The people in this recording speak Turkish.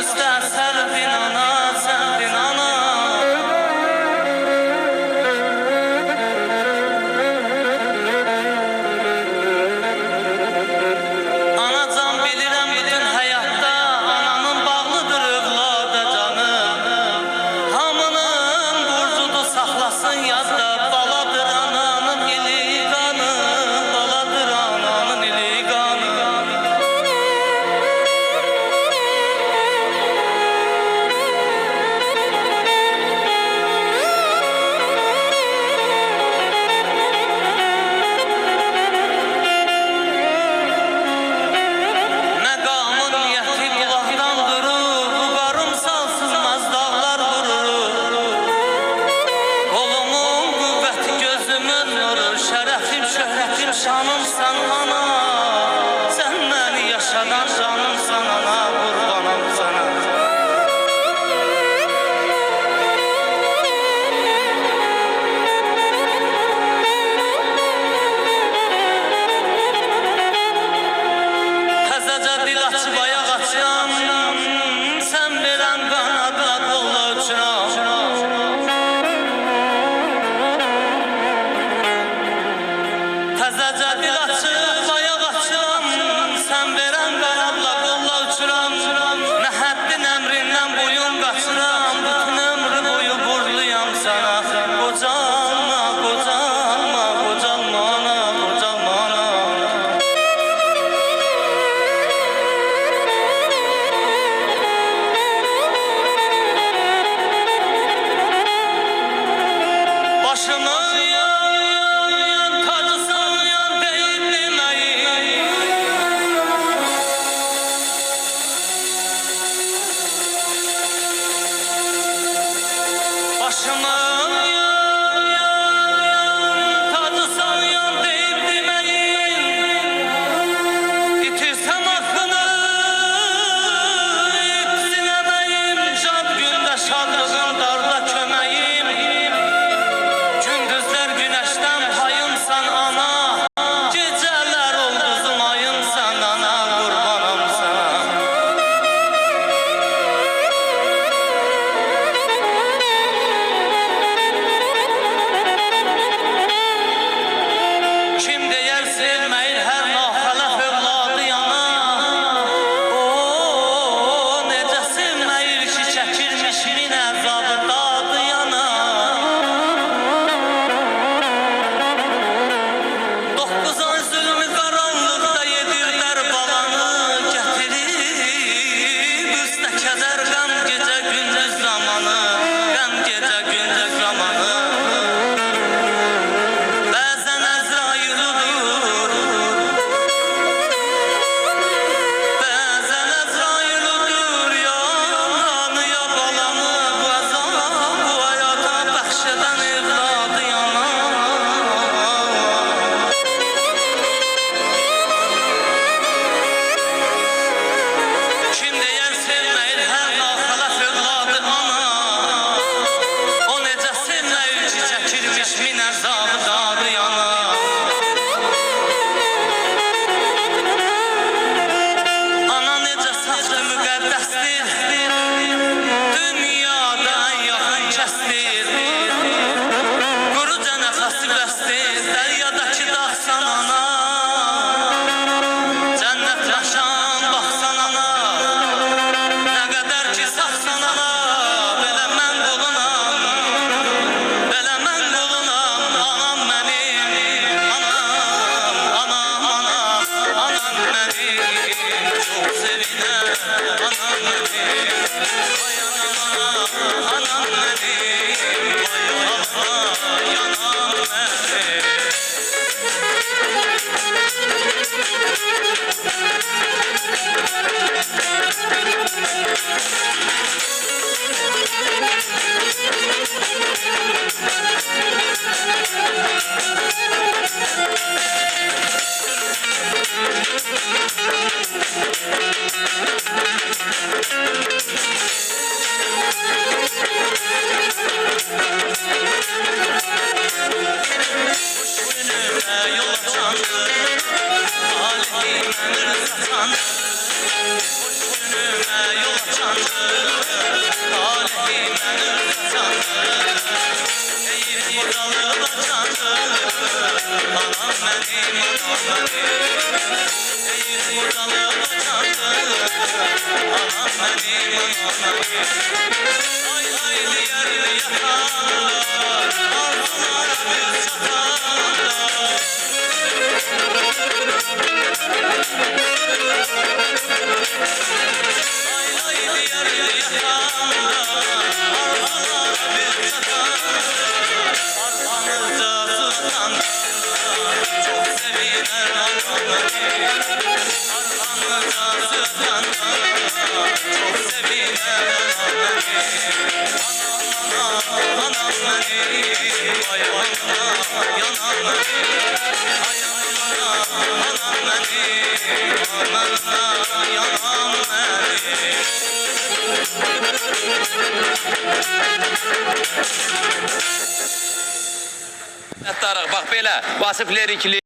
üstə sərfin ana, sərfin ana. Anacan bilirəm bütün həyatda ananın bağlıdır övlada canı. Hamının burcudur saxlasın yadda, baladır ananın ili qanı, baladır ananın ili qanı. Məqamın niyyəti bulaqdan durur, bu qarımsal sızmaz dağlar vurur. Qolumun qüvvəti gözümün nuru, şərəfim, şöhrətim, şanımsan ana. Sən məni yaşadan canımsan ana, qurbanım sana. Təzəcə dil açıb ayaq açıram, sən verən qanadla qolla uçuram. Təzəcə dil açıb ayaq açıram, sən verən qanadla qolla uçuram. Nə həddin əmrindən boyun qaçıram, bütün ömrü boyu burluyam sana. Qocalma, qocalma, qocalma ana, qocalma ana. beni Eğil buralı bacandı Anam benim anam Ay ay diğer yakanlar Arzulara biz çatanlar Ay ay diğer yakanlar Arzulara biz çatanlar Arkamızda sultanlar Çok seviner anam beni Arkamızda sultanlar Çok seviner anam beni Anam beni ayağımda yanam beni Ayağımda anam beni anamda yanam beni Tarık bak belə Vasıf lirikli